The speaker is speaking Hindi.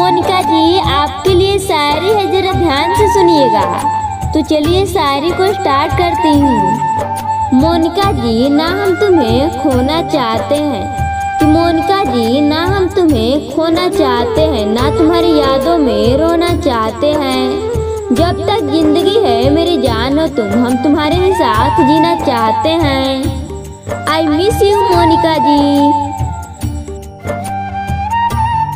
मोनिका जी आपके लिए शायरी है, जरा ध्यान से सुनिएगा। तो चलिए शायरी को स्टार्ट करती हूँ। मोनिका जी ना हम तुम्हें खोना चाहते हैं कि मोनिका जी ना हम तुम्हें खोना चाहते हैं, ना तुम्हारी यादों में रोना चाहते हैं। जब तक जिंदगी है मेरी जान हो तुम, हम तुम्हारे ही साथ जीना चाहते हैं। I miss you Monika ji.